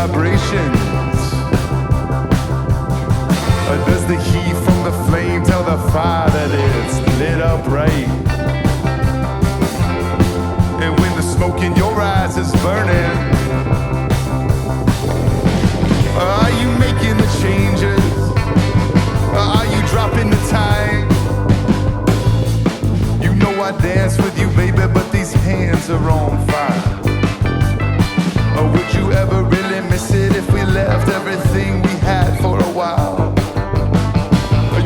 vibrations? Does the heat from the flame tell the fire that it's lit up right? And when the smoke in your eyes is burning, are you making the changes? Are you dropping the time? You know I dance with you, baby, but these hands are on fire. Or would you ever really miss it if we left everything we had for a while?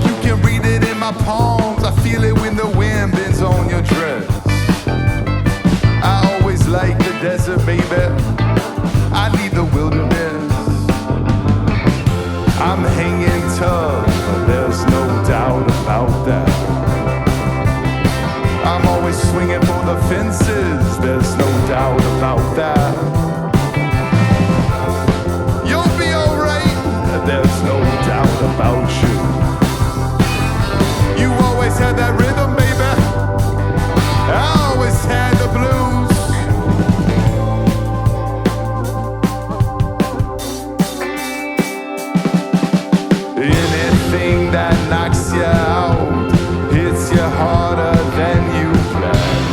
You can read it in my palms, I feel it when the wind bends on your dress. I always like the desert, baby, I need the wilderness. I'm hanging tough, but there's no doubt about that. I'm always swinging for the fences, there's no doubt about that. You'll be alright, there's no doubt about you. You always had that rhythm, baby, I always had the blues. Anything that knocks you out hits you harder than you planned.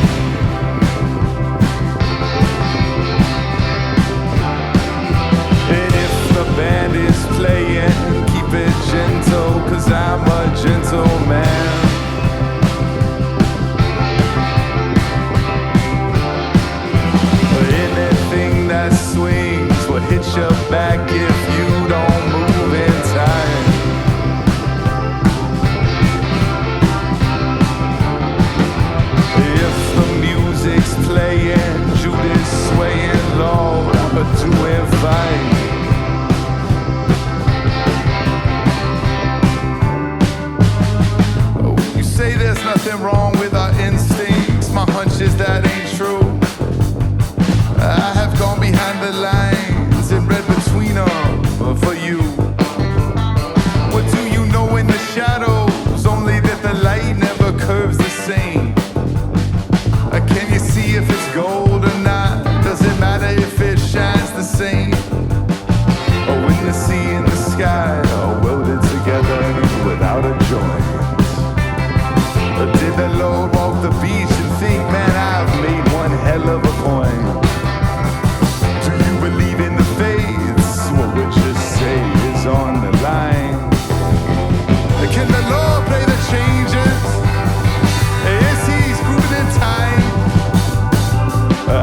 And if the band is playing, keep it gentle, 'cause I'm a gentleman. Anything that swings will hit you back if you don't move in time. If the music's playing, Judas swaying low, but doing fine. Oh, you say there's nothing wrong with our instincts, my hunch is that ain't true. I have gone behind the lines and read between them for you. What do you know in the shadows? Only that the light never curves the same. Can you see if it's gold or not? Does it matter if it shines the same? Or when the sea and the sky are welded together without a joint? Or did the Lord walk the beach and think, man, I've made one hell of a point? Do you believe in the faiths? What would you say is on the line? Can the Lord play the changes? Is he grooving in time?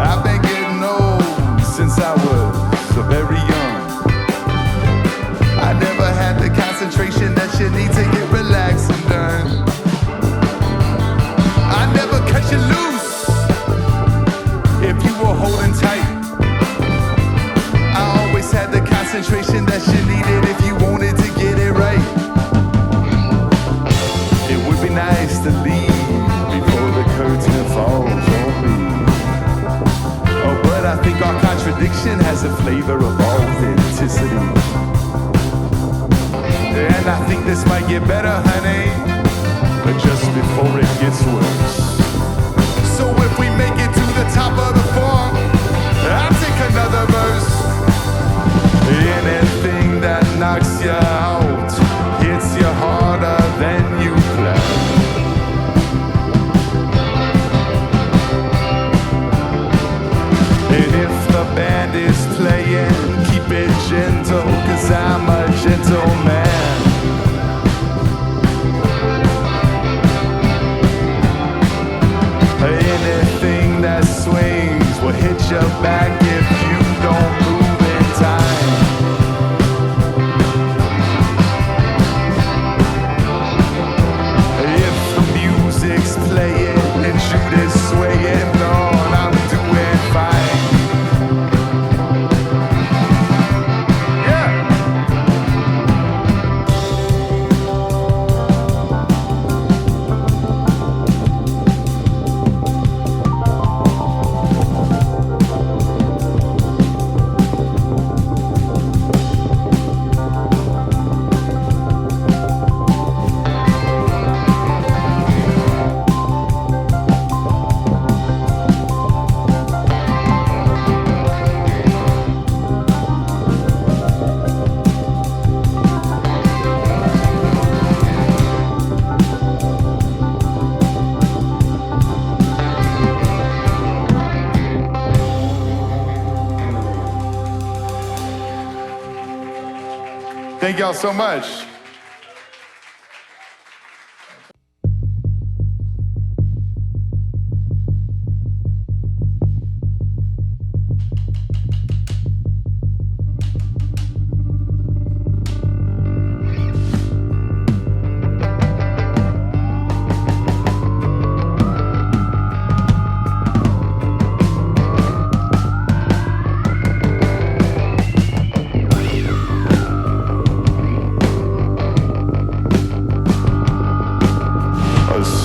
I've been getting old since I was very young. I never had the concentration that you need to get relaxed and done. I never cut you loose if you were holding tight. I always had the concentration that you needed if you wanted to get it right. It would be nice to leave before the curtain falls on me. Oh, but I think our contradiction has a flavor of authenticity. And I think this might get better, honey, but just before it gets worse. So if we make it to the top of the form, I'll take another verse. Anything that knocks you out hits you harder than you planned. And if the band is playing, keep it gentle, 'cause I'm a gentleman. Anything that swings will hit you back if you don't move in time. If the music's playing and Judas swaying on, I'm doing fine. Yeah. Thank y'all so much.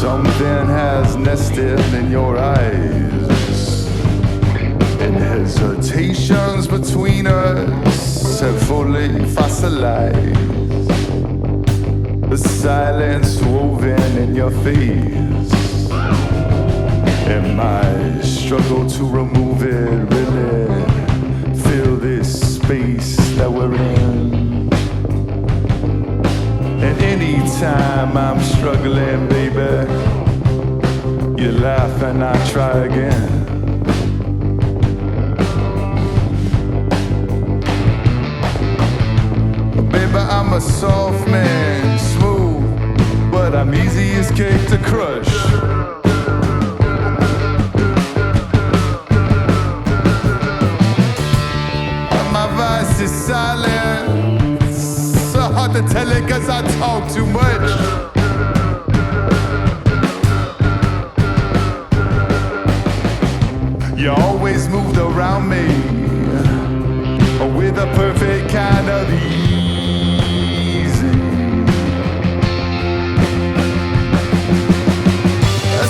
Something has nested in your eyes, and hesitations between us have fully fossilized. The silence woven in your face, and my struggle to remove it really fill this space that we're in. And anytime I'm struggling, baby, you laugh and I try again. Baby, I'm a soft man, smooth, but I'm easy as cake to crush. My voice is silent, hard to tell it cause I talk too much. You always moved around me with a perfect kind of ease.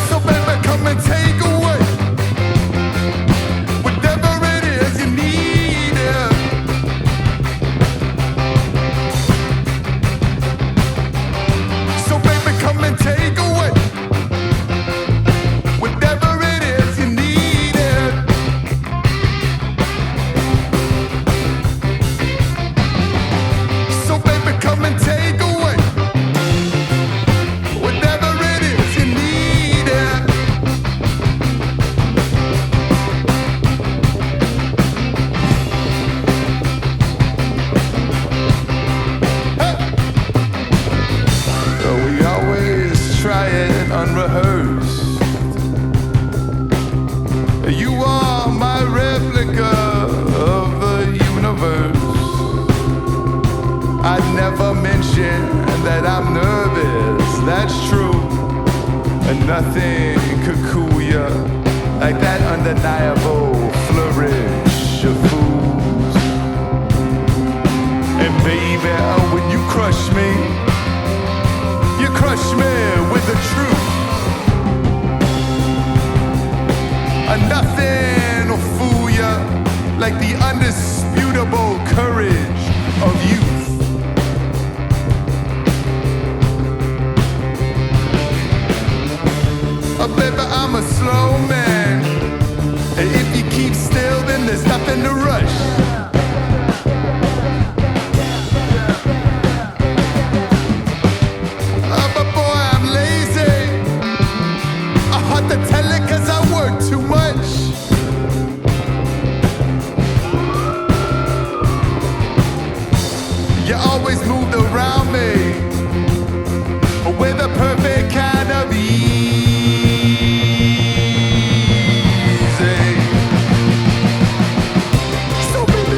So baby, come and take away whatever it is you need. So baby, come and take away whatever it is you need. So baby, come and take away whatever it is you need. Hey. We always try it unrehearsed. You are my replica of the universe. I'd never mention that I'm nervous, that's true. And nothing could cool you like that undeniable flourish of fools. And baby, when you crush me, you crush me with the truth. Nothing will fool you like the undisputable courage of youth. Baby, I'm a slow man. If you keep still, then there's nothing to rush. But boy, I'm lazy. Hard to tell it cause I work too much. You always moved around me with a perfect kind of ease. So baby,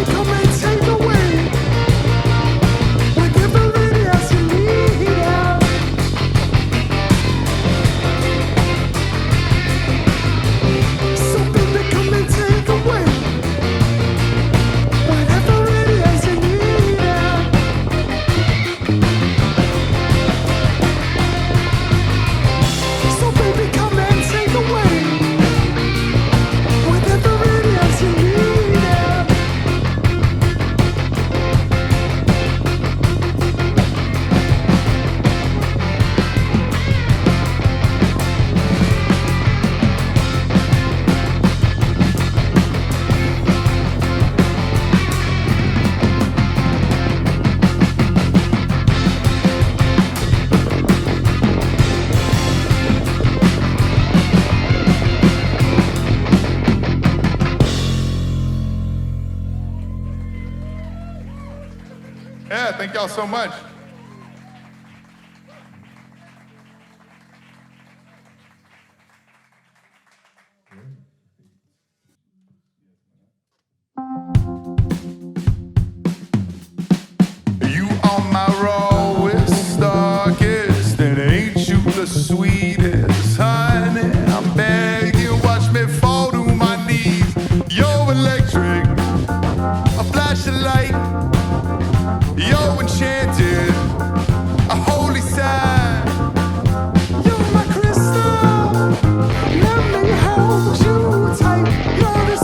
Thank y'all so much. You are my rawest, darkest, and ain't you the sweetest, honey? I'm begging, watch me fall to my knees. You're electric, a flash of light. You're enchanted, a holy sign. You're my crystal, let me hold you tight. You're the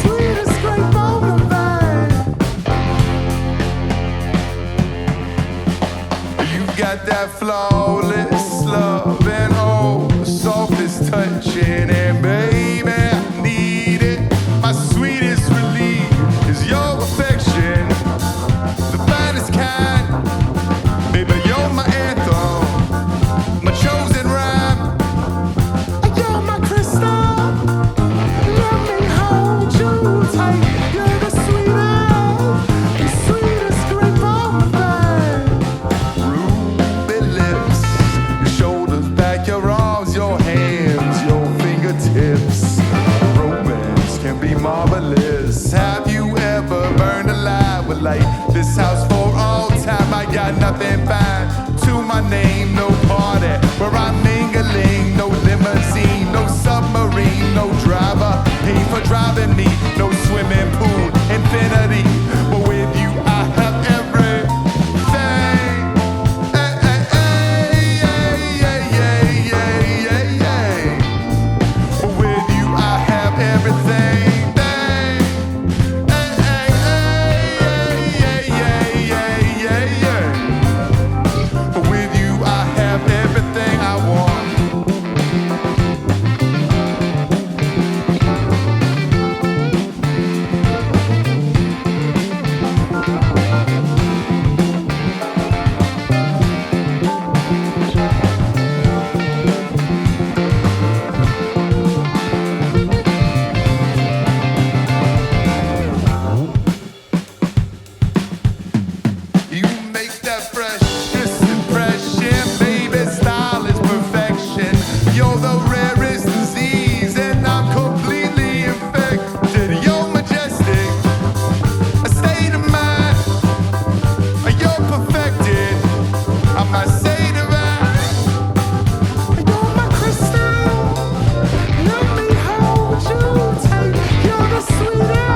sweetest grape on the vine. You got that flawless love and oh, the softest touching, and baby, I need it. My sweetest relief is your affection, the finest kind. Baby, you're my anthem, my chosen rhyme. You're my crystal, let me hold you tight. You're the sweetest grape on the vine. Ruby lips, your shoulders back, your arms, your hands, your fingertips. Romance can be marvelous. Have you ever burned alive with light? This house for all time. I got nothing fine to my name, no party where I'm mingling, no limousine, no submarine, no driver pay for driving me, no swimming pool, infinity. But with you, I have everything. Hey, hey, hey, hey, hey, hey, hey, hey. But with you, I have everything. Hey, hey, hey, hey, hey, hey, hey, hey. But with you, I have everything I want. You make that freshest impression, baby. Style is perfection. You're the rarest disease, and I'm completely infected. You're majestic, a state of mind. You're perfected. I might say divine. You're my crystal. Let me hold you tight. You're the sweetest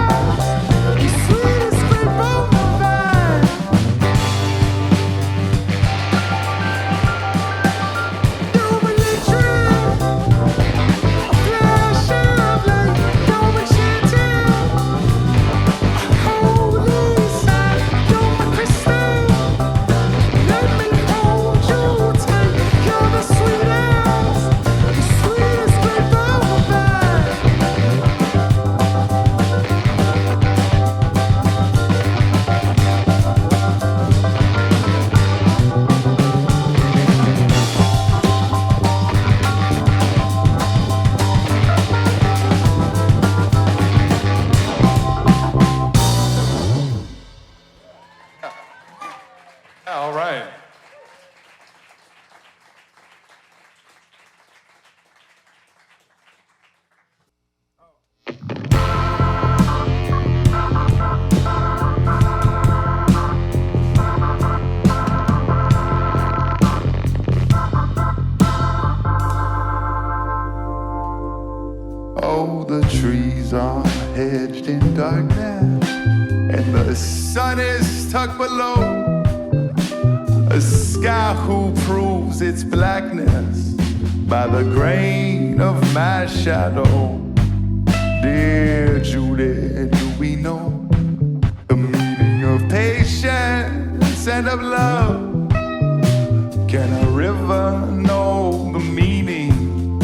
grape on the vine. You're electric, a flash of light. You're enchanted, a holy sign. You're my crystal, let me hold you tight. You're the sweetest grape on the vine. All right. Oh, the trees are hedged in darkness, and the sun is tucked below. A sky who proves its blackness by the grain of my shadow. Dear Judy, do we know the meaning of patience and of love? Can a river know the meaning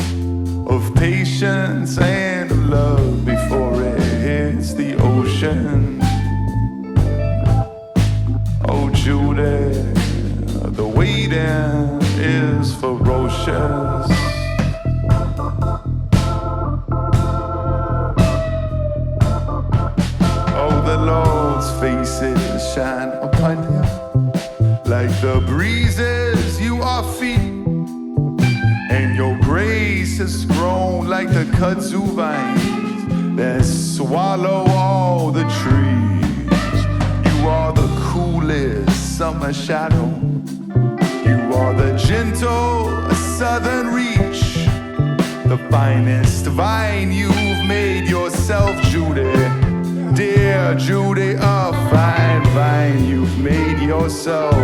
of patience and of love before it hits the ocean? Oh, Judy, the waiting is ferocious. Oh, the Lord's face is shining feet. And your grace has grown like the kudzu vines that swallow all the trees. You are the coolest summer shadow. You are the gentle southern reach. The finest vine you've made yourself, Judy. Dear Judy, a fine vine you've made yourself.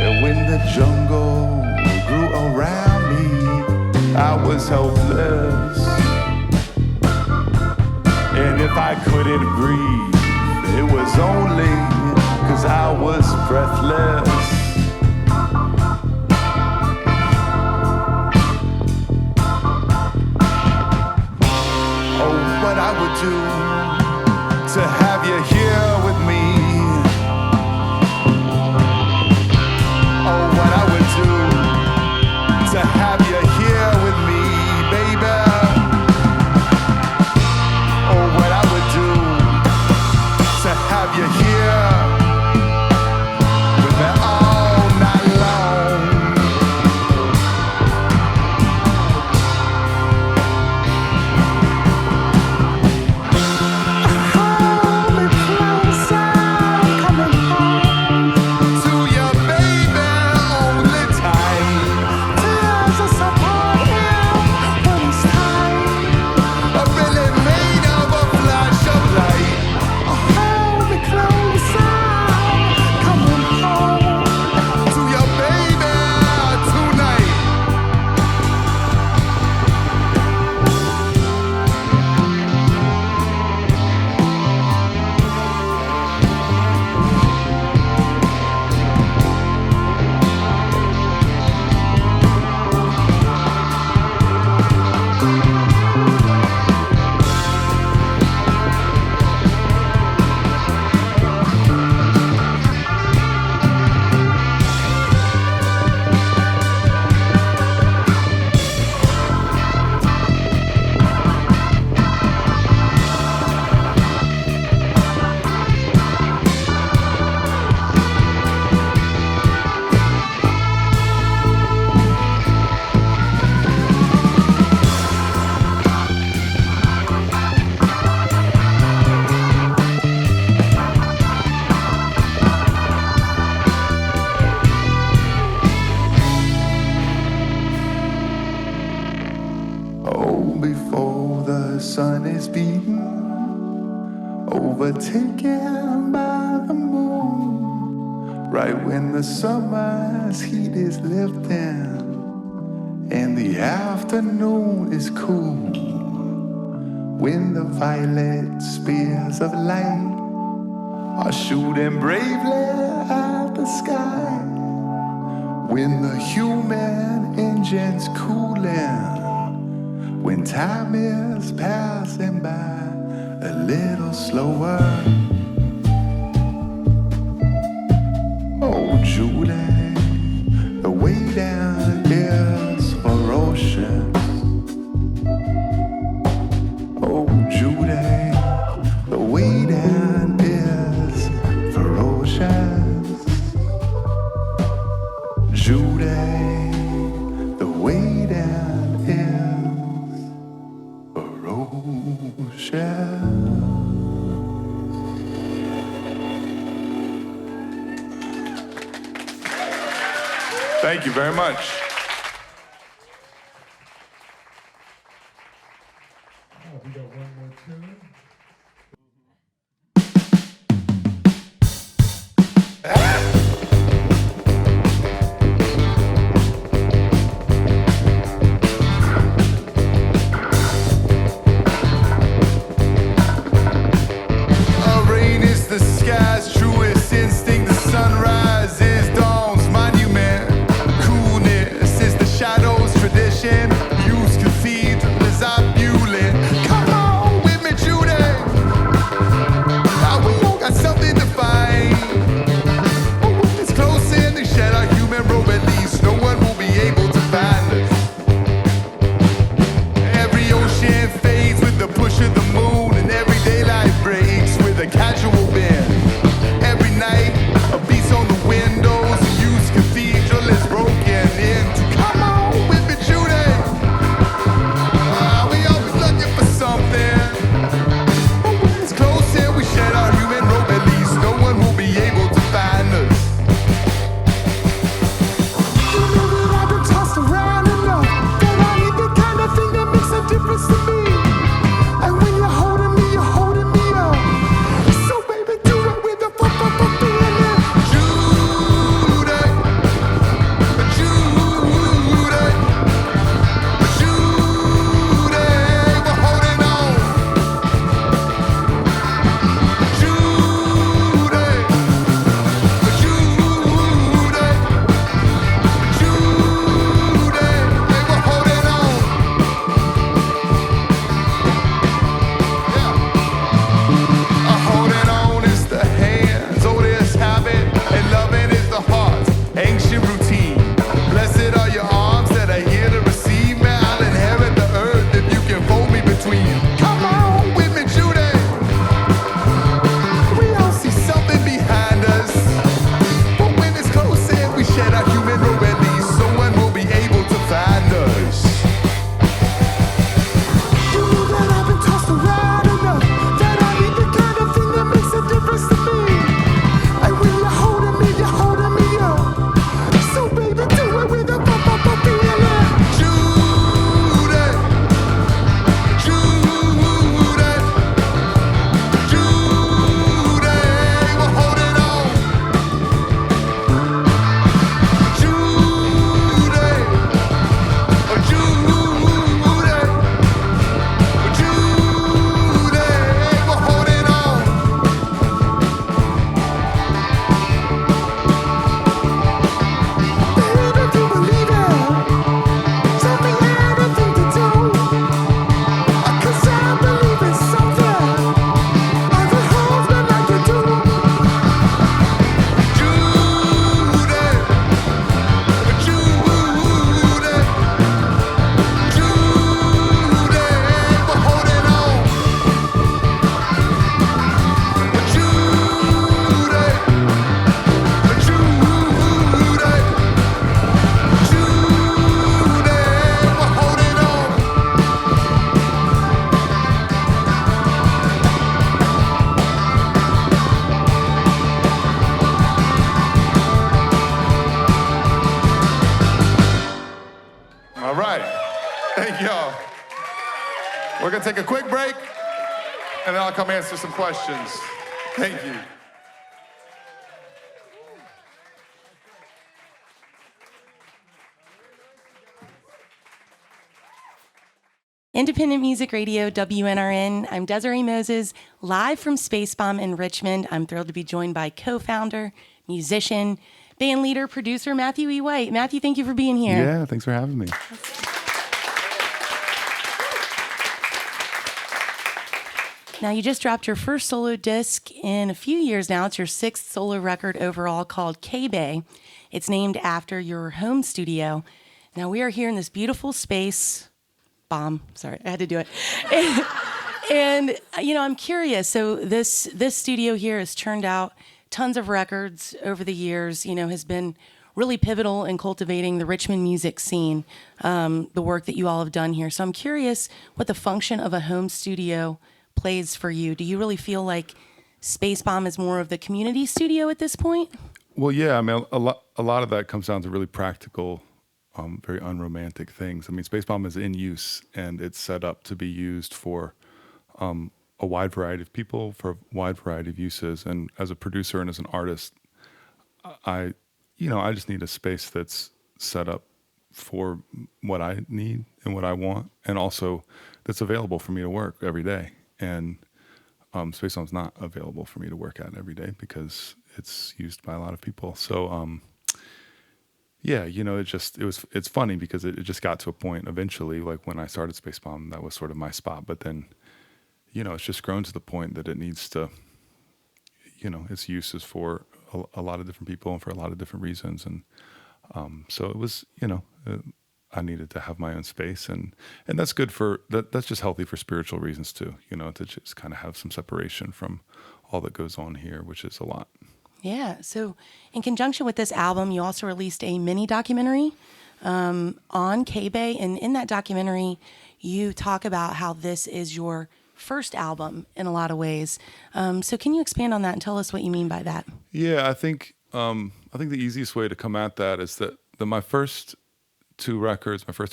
And when the jungle grew around me, I was helpless. And if I couldn't breathe, it was only 'cause I was breathless. Oh, what I would do to have you here with me. Oh, what I would do to have you here with me, baby. Oh, what I would do to have you here with me all night long. Hold me closer, coming home to your baby only time. Tears are supporting when it's time. I'm really made of a flash of light. Hold me closer, coming home to your baby tonight. Oh, before the sun is beaten, overtaken by the moon, right when the summer's heat is lifting and the afternoon is cool, when the violet spears of light are shooting bravely at the sky, when the human engine's cooling, when time is passing by a little slower. Oh, Judy, the way down is ferocious. Oh, Judy, the way down is ferocious. Judy, the way down is Thank you very much. We got one more tune. Rain is the sky's truest instinct. The sunrise is dawn's monument. Coolness Thank y'all. We're gonna take a quick break, and then I'll come answer some questions. Thank you. Independent Music Radio, WNRN. I'm Desiré Moses, live from Spacebomb in Richmond. I'm thrilled to be joined by co-founder, musician, band leader, producer Matthew E. White. Matthew, thank you for being here. Yeah, thanks for having me. Now, you just dropped your first solo disc in a few years now. It's your sixth solo record overall called K-Bay. It's named after your home studio. Now, we are here in this beautiful space. Sorry, I had to do it. And I'm curious. So this studio here has churned out tons of records over the years, has been really pivotal in cultivating the Richmond music scene, the work that you all have done here. So I'm curious what the function of a home studio plays for you. Do you really feel like Spacebomb is more of the community studio at this point? Well, yeah, I mean, a lot of that comes down to really practical, very unromantic things. I mean, Spacebomb is in use, and it's set up to be used for a wide variety of people, for a wide variety of uses. And as a producer and as an artist, I just need a space that's set up for what I need and what I want, and also that's available for me to work every day. And Spacebomb's not available for me to work at every day because it's used by a lot of people. So, yeah, it's funny because it just got to a point eventually, like when I started Spacebomb, that was sort of my spot. But then, it's just grown to the point that it needs to, its use is for a lot of different people and for a lot of different reasons. And so it was, I needed to have my own space, and that's good that's just healthy for spiritual reasons too, to just kind of have some separation from all that goes on here, which is a lot. Yeah. So in conjunction with this album, you also released a mini documentary on K-Bay. And in that documentary, you talk about how this is your first album in a lot of ways. So can you expand on that and tell us what you mean by that? Yeah, I think the easiest way to come at that is that my first two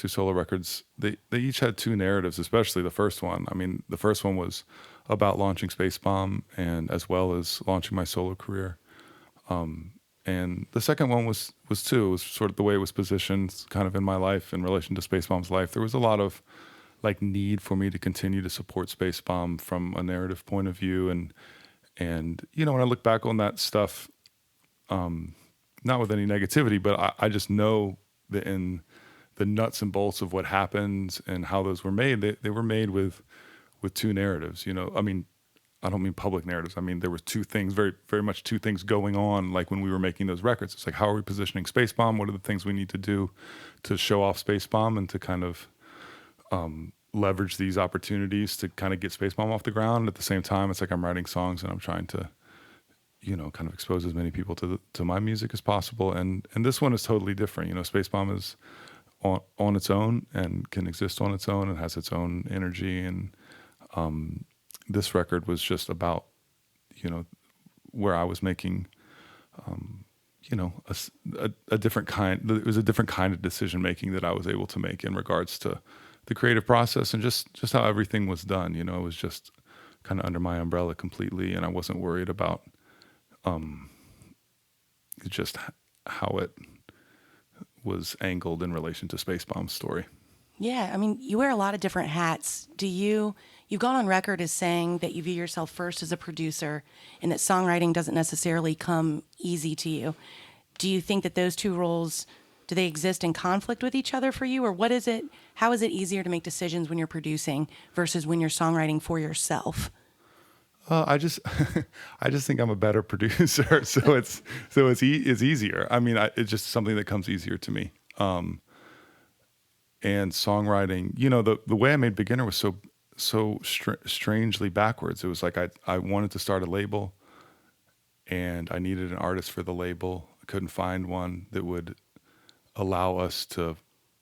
solo records, they each had two narratives, especially the first one. I mean, the first one was about launching Spacebomb and as well as launching my solo career. And the second one was too. It was sort of the way it was positioned kind of in my life in relation to Spacebomb's life. There was a lot of need for me to continue to support Spacebomb from a narrative point of view. And when I look back on that stuff, not with any negativity, but I just know that in the nuts and bolts of what happened and how those were made, they were made with two narratives. I mean, I don't mean public narratives. I mean, there were two things, very, very much two things going on. Like when we were making those records, it's like, how are we positioning Spacebomb? What are the things we need to do to show off Spacebomb and to kind of leverage these opportunities to kind of get Spacebomb off the ground? At the same time, it's like I'm writing songs and I'm trying to, kind of expose as many people to my music as possible. And this one is totally different. Spacebomb is on its own and can exist on its own and has its own energy. And this record was just about, where I was making, a different kind. It was a different kind of decision making that I was able to make in regards to the creative process and just how everything was done. It was just kind of under my umbrella completely, and I wasn't worried about just how it was angled in relation to Spacebomb's story. Yeah, I mean, you wear a lot of different hats. You've gone on record as saying that you view yourself first as a producer and that songwriting doesn't necessarily come easy to you. Do you think that those two roles, do they exist in conflict with each other for you? Or how is it easier to make decisions when you're producing versus when you're songwriting for yourself? I just think I'm a better producer, so it's easier. I mean, it's just something that comes easier to me. And songwriting, the way I made Beginner was so strangely backwards. It was like I wanted to start a label, and I needed an artist for the label. I couldn't find one that would allow us to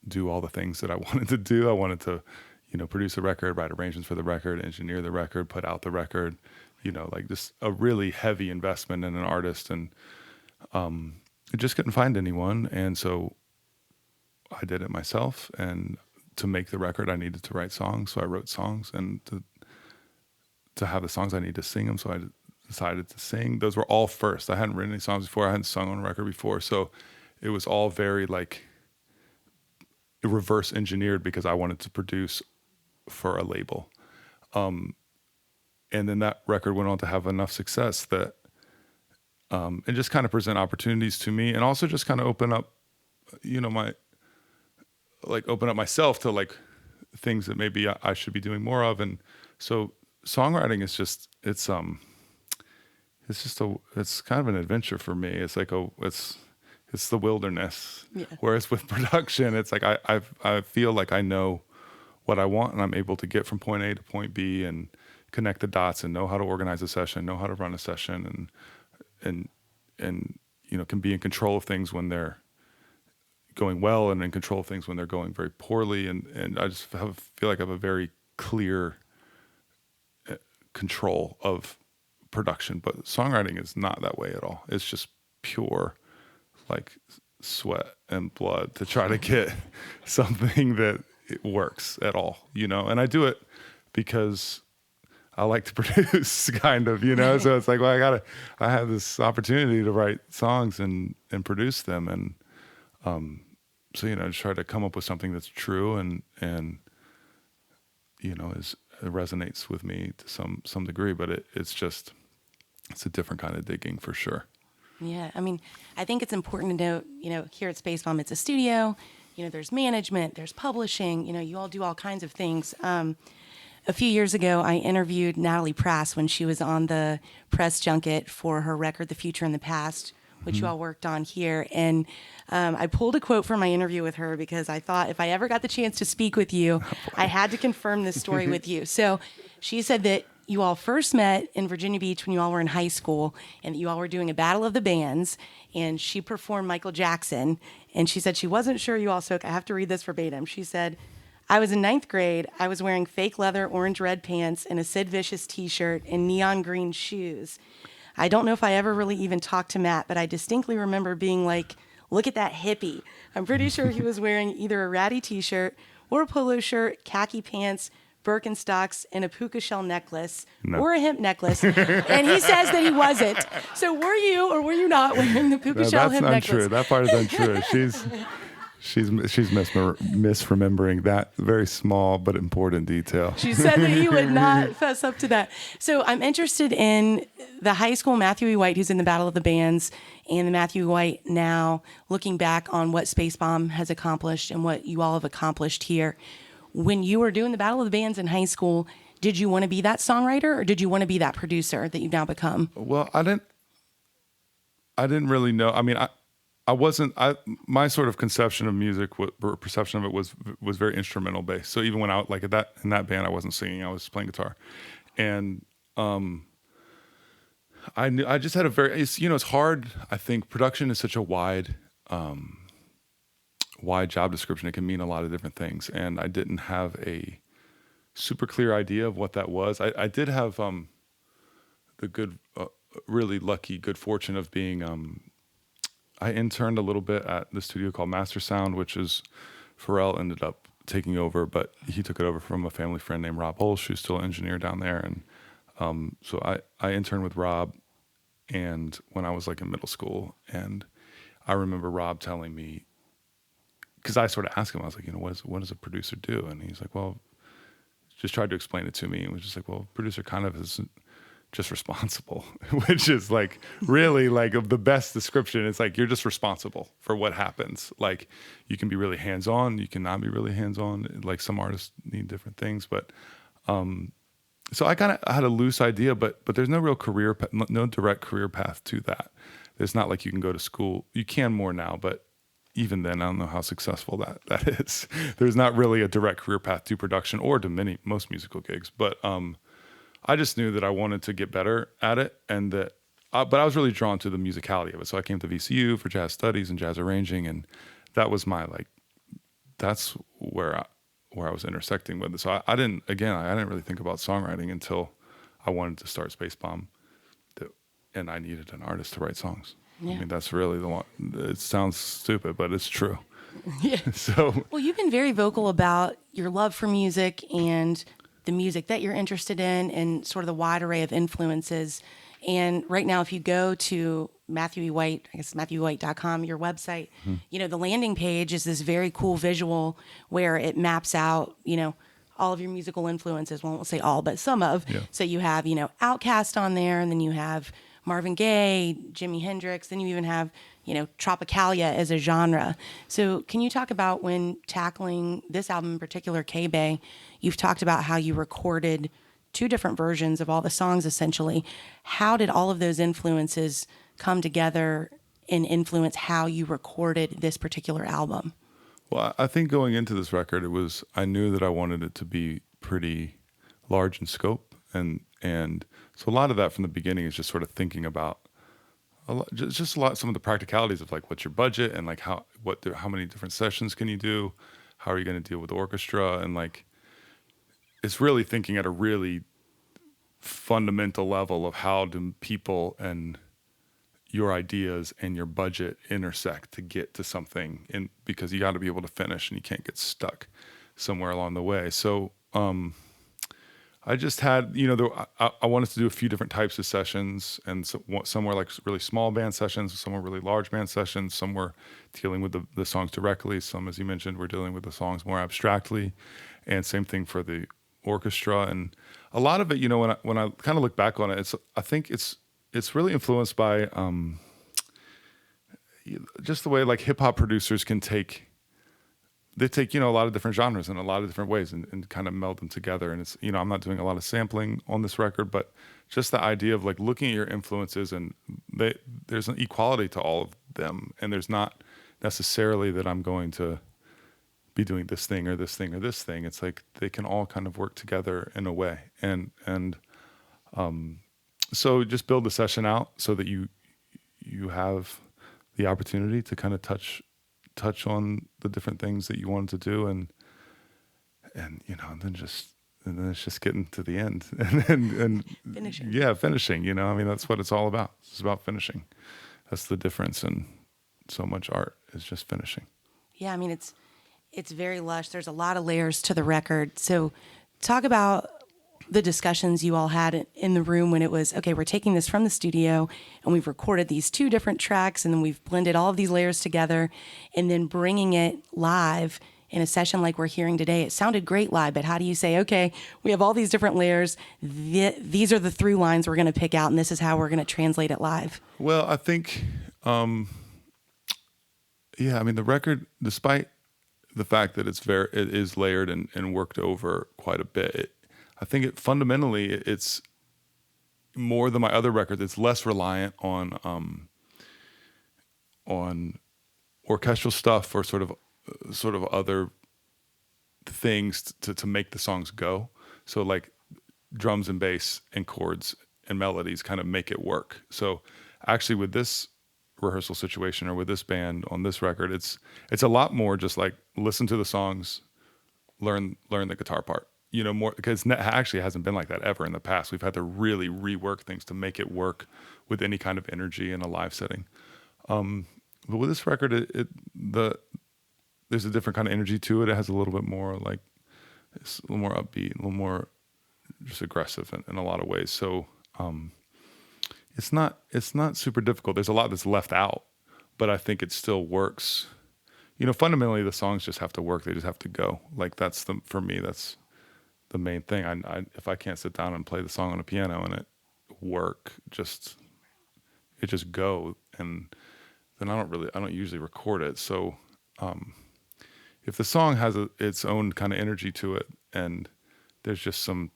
do all the things that I wanted to do. I wanted to, produce a record, write arrangements for the record, engineer the record, put out the record, like just a really heavy investment in an artist. And I just couldn't find anyone. And so I did it myself, and to make the record, I needed to write songs. So I wrote songs, and to have the songs, I needed to sing them. So I decided to sing. Those were all first. I hadn't written any songs before. I hadn't sung on a record before. So it was all very like reverse engineered because I wanted to produce for a label. And then that record went on to have enough success that and just kind of present opportunities to me, and also just kind of open up, open up myself to like things that maybe I should be doing more of. And so songwriting is just, it's kind of an adventure for me. It's like it's the wilderness. Yeah. Whereas with production, it's like I feel like I know what I want, and I'm able to get from point A to point B and connect the dots and know how to organize a session, know how to run a session, and can be in control of things when they're going well, and in control of things when they're going very poorly. And I just feel like I have a very clear control of production. But songwriting is not that way at all. It's just pure like sweat and blood to try to get something that it works at all, and I do it because I like to produce kind of, so it's like, well, I have this opportunity to write songs and produce them. And, so, just try to come up with something that's true and it resonates with me to some degree, but it's a different kind of digging for sure. Yeah. I mean, I think it's important to note, here at Spacebomb, it's a studio, there's management, there's publishing, you all do all kinds of things. A few years ago, I interviewed Natalie Press when she was on the press junket for her record, The Future and the Past, which you all worked on here. And I pulled a quote from my interview with her because I thought if I ever got the chance to speak with you, I had to confirm this story with you. So she said that you all first met in Virginia Beach when you all were in high school, and that you all were doing a battle of the bands, and she performed Michael Jackson. And she said she wasn't sure you all spoke. I have to read this verbatim. She said, "I was in 9th grade. I was wearing fake leather orange-red pants and a Sid Vicious t-shirt and neon green shoes. I don't know if I ever really even talked to Matt, but I distinctly remember being like, look at that hippie. I'm pretty sure he was wearing either a ratty t-shirt or a polo shirt, khaki pants, Birkenstocks, and a puka shell necklace or a hemp necklace." And he says that he wasn't. So were you or were you not wearing the puka shell hemp necklace? That's untrue. That part is untrue. She's misremembering that very small but important detail. She said that he would not fess up to that. So I'm interested in the high school Matthew E. White, who's in the Battle of the Bands, and the Matthew E. White now, looking back on what Spacebomb has accomplished and what you all have accomplished here. When you were doing the Battle of the Bands in high school, did you want to be that songwriter, or did you want to be that producer that you've now become? Well, I didn't really know. I mean, I wasn't. My sort of conception of music, or perception of it, was very instrumental based. So even when I like in that band, I wasn't singing. I was playing guitar, and I just had a very. It's hard. I think production is such a wide job description. It can mean a lot of different things, and I didn't have a super clear idea of what that was. I did have the good, really lucky good fortune of being. I interned a little bit at the studio called Master Sound, which is Pharrell ended up taking over, but he took it over from a family friend named Rob Holsch, who's still an engineer down there. And so I interned with Rob, and when I was like in middle school, and I remember Rob telling me, because I sort of asked him, I was like, what does a producer do? And he's like, well, just tried to explain it to me, and was just like, well, producer kind of is just responsible, which is like really like of the best description. It's like you're just responsible for what happens. Like you can be really hands-on, you cannot be really hands-on. Like some artists need different things, but so I kind of had a loose idea, but there's no real no direct career path to that. It's not like you can go to school. You can more now, but even then, I don't know how successful that is. There's not really a direct career path to production or to most musical gigs, but I just knew that I wanted to get better at it, and that, but I was really drawn to the musicality of it. So I came to VCU for jazz studies and jazz arranging, and that was that's where I was intersecting with it. So I didn't really think about songwriting until I wanted to start Spacebomb, and I needed an artist to write songs. Yeah. I mean, that's really the one. It sounds stupid, but it's true. Yeah. So Well, you've been very vocal about your love for music and the music that you're interested in and sort of the wide array of influences. And right now, if you go to Matthew E. White, I guess MatthewWhite.com, your website, the landing page is this very cool visual where it maps out, all of your musical influences. Well, I won't say all, but some of. Yeah. So you have, Outkast on there, and then you have Marvin Gaye, Jimi Hendrix, then you even have, Tropicalia as a genre. So can you talk about when tackling this album in particular, K-Bay, you've talked about how you recorded 2 different versions of all the songs, essentially. How did all of those influences come together and influence how you recorded this particular album? Well, I think going into this record, I knew that I wanted it to be pretty large in scope, and so a lot of that from the beginning is just sort of thinking about some of the practicalities of like what's your budget and like how many different sessions can you do, how are you going to deal with the orchestra, and like it's really thinking at a really fundamental level of how do people and your ideas and your budget intersect to get to something, and because you got to be able to finish and you can't get stuck somewhere along the way. So I just had, I wanted to do a few different types of sessions, and some were like really small band sessions, some were really large band sessions, some were dealing with the songs directly, some, as you mentioned, were dealing with the songs more abstractly, and same thing for the orchestra. And a lot of it, when I kind of look back on it, I think it's really influenced by just the way like hip hop producers can take a lot of different genres in a lot of different ways and kind of meld them together. And it's, I'm not doing a lot of sampling on this record, but just the idea of like looking at your influences, and there's an equality to all of them. And there's not necessarily that I'm going to be doing this thing or this thing or this thing. It's like they can all kind of work together in a way. And so just build the session out so that you have the opportunity to kind of touch on the different things that you wanted to do, and then it's just getting to the end and Finishing. Yeah, finishing. That's what it's all about. It's about finishing. That's the difference in so much art, is just finishing. Yeah, it's very lush. There's a lot of layers to the record. So talk about the discussions you all had in the room when it was, okay, we're taking this from the studio and we've recorded these 2 different tracks, and then we've blended all of these layers together, and then bringing it live in a session like we're hearing today. It sounded great live, but how do you say, okay, we have all these different layers. These are the through lines we're going to pick out, and this is how we're going to translate it live? Well, I think, the record, despite the fact that it is layered and worked over quite a bit, I think fundamentally it's more than my other records. It's less reliant on orchestral stuff or sort of other things to make the songs go. So like drums and bass and chords and melodies kind of make it work. So actually with this rehearsal situation or with this band on this record, it's a lot more just like listen to the songs, learn the guitar part. More, because it actually hasn't been like that ever in the past. We've had to really rework things to make it work with any kind of energy in a live setting. But with this record, there's a different kind of energy to it. It has a little bit more like, it's a little more upbeat, a little more just aggressive in a lot of ways. So it's not super difficult. There's a lot that's left out, but I think it still works. Fundamentally, the songs just have to work. They just have to go. Like for me, that's the main thing. If I can't sit down and play the song on a piano and it just go, and then I don't usually record it. So if the song has its own kind of energy to it, and there's just some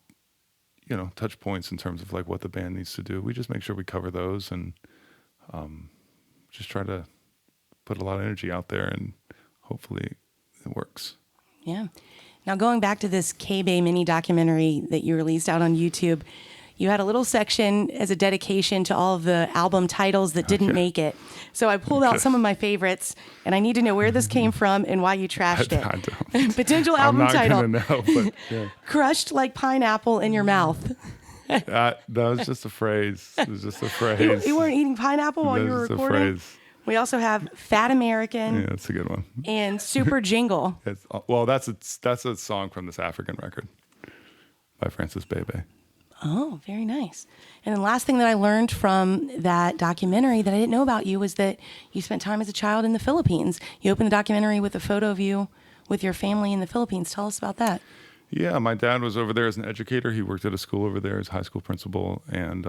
touch points in terms of like what the band needs to do, we just make sure we cover those, and just try to put a lot of energy out there, and hopefully it works. Yeah. Now, going back to this K-Bay mini documentary that you released out on YouTube, you had a little section as a dedication to all of the album titles that didn't make it. So I pulled out some of my favorites, and I need to know where this came from and why you trashed it. I don't. Potential album title. I'm not going to know, but yeah. Crushed like pineapple in your mouth. That was just a phrase. It was just a phrase. You weren't eating pineapple while you were recording? We also have Fat American Yeah, that's a good one. and Super Jingle. Well, that's a song from this African record by Francis Bebe. Oh, very nice. And the last thing that I learned from that documentary that I didn't know about you was that you spent time as a child in the Philippines. You opened the documentary with a photo of you with your family in the Philippines. Tell us about that. Yeah, my dad was over there as an educator. He worked at a school over there as high school principal, and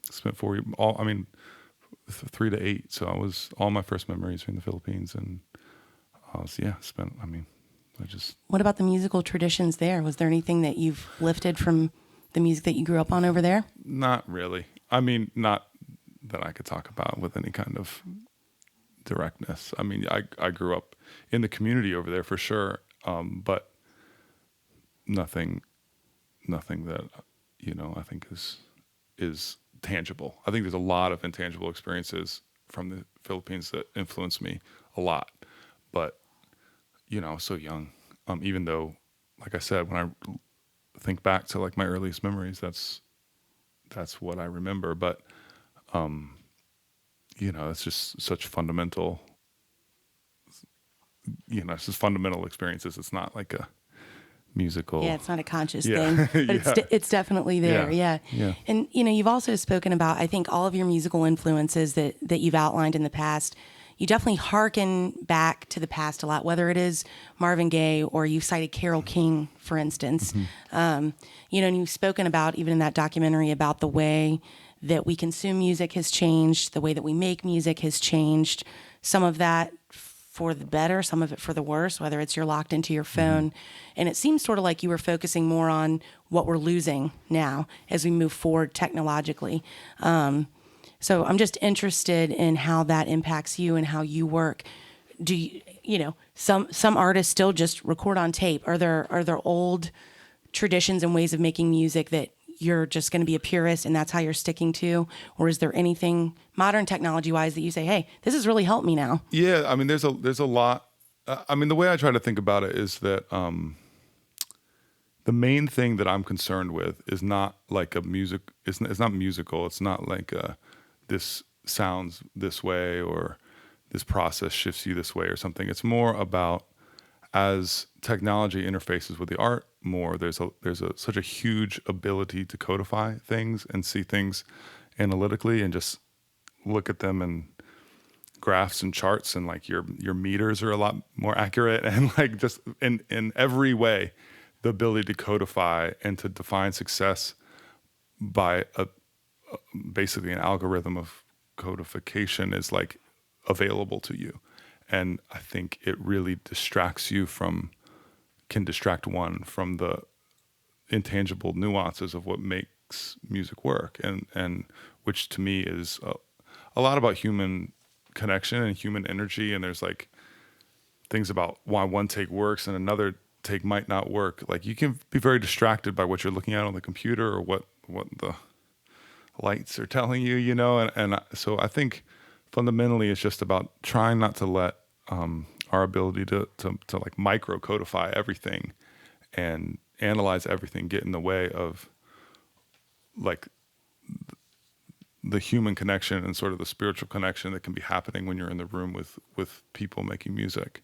spent 3 to 8. So all my first memories are in the Philippines, and What about the musical traditions there? Was there anything that you've lifted from the music that you grew up on over there? Not really. I mean, not that I could talk about with any kind of directness. I mean, I grew up in the community over there for sure, but nothing that I think is tangible. I think there's a lot of intangible experiences from the Philippines that influenced me a lot, but I was so young. Even though, like I said, when I think back to like my earliest memories, that's what I remember. But it's just such fundamental. It's just fundamental experiences. It's not like a musical. Yeah, it's not a conscious thing, but it's definitely there. Yeah. And you've also spoken about, I think, all of your musical influences that you've outlined in the past. You definitely hearken back to the past a lot, whether it is Marvin Gaye or you cited Carole King, for instance. And you've spoken about, even in that documentary, about the way that we consume music has changed, the way that we make music has changed, some of that for the better, some of it for the worse, whether it's you're locked into your phone. And it seems sort of like you were focusing more on what we're losing now as we move forward technologically. So I'm just interested in how that impacts you and how you work. Do you, some artists still just record on tape? Are there old traditions and ways of making music that you're just going to be a purist and that's how you're sticking to? Or is there anything modern technology wise that you say, hey, this has really helped me now? Yeah, I mean, there's a lot. The way I try to think about it is that the main thing that I'm concerned with is not like a music. It's not musical. It's not like this sounds this way or this process shifts you this way or something. It's more about, as technology interfaces with the art more, there's such a huge ability to codify things and see things analytically and just look at them in graphs and charts, and like your meters are a lot more accurate, and like just in every way, the ability to codify and to define success by basically an algorithm of codification is like available to you. And I think it really can distract one from the intangible nuances of what makes music work, and which to me is a lot about human connection and human energy. And there's like things about why one take works and another take might not work. Like you can be very distracted by what you're looking at on the computer or what the lights are telling you, and so I think fundamentally it's just about trying not to let our ability to like micro codify everything and analyze everything get in the way of like the human connection and sort of the spiritual connection that can be happening when you're in the room with people making music.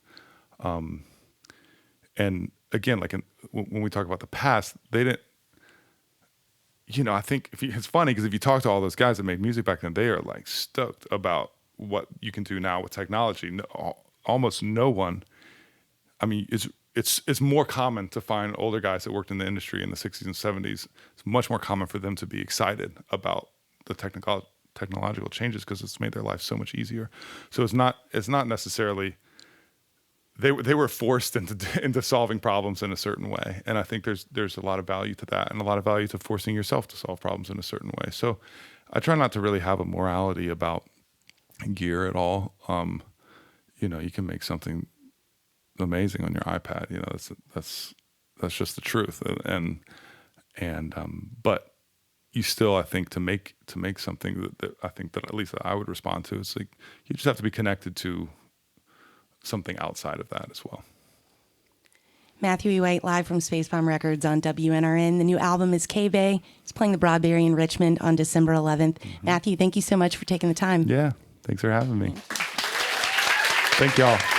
And again, like when we talk about the past, they didn't, I think it's funny because if you talk to all those guys that made music back then, they are like stoked about what you can do now with technology. No, almost no one. I mean, it's more common to find older guys that worked in the industry in the 60s and 70s. It's much more common for them to be excited about the technological changes because it's made their life so much easier. So it's not necessarily they were forced into solving problems in a certain way, and I think there's a lot of value to that, and a lot of value to forcing yourself to solve problems in a certain way. So I try not to really have a morality about gear at all. You can make something amazing on your iPad. That's just the truth, and but you still, I think, to make something that I think that at least that I would respond to, it's like you just have to be connected to something outside of that as well. Matthew E. White, live from Spacebomb Records on WNRN. The new album is K-Bay. It's playing the Broadberry in Richmond on December 11th. Mm-hmm. Matthew, thank you so much for taking the time. Yeah, Thanks for having me. Thank y'all.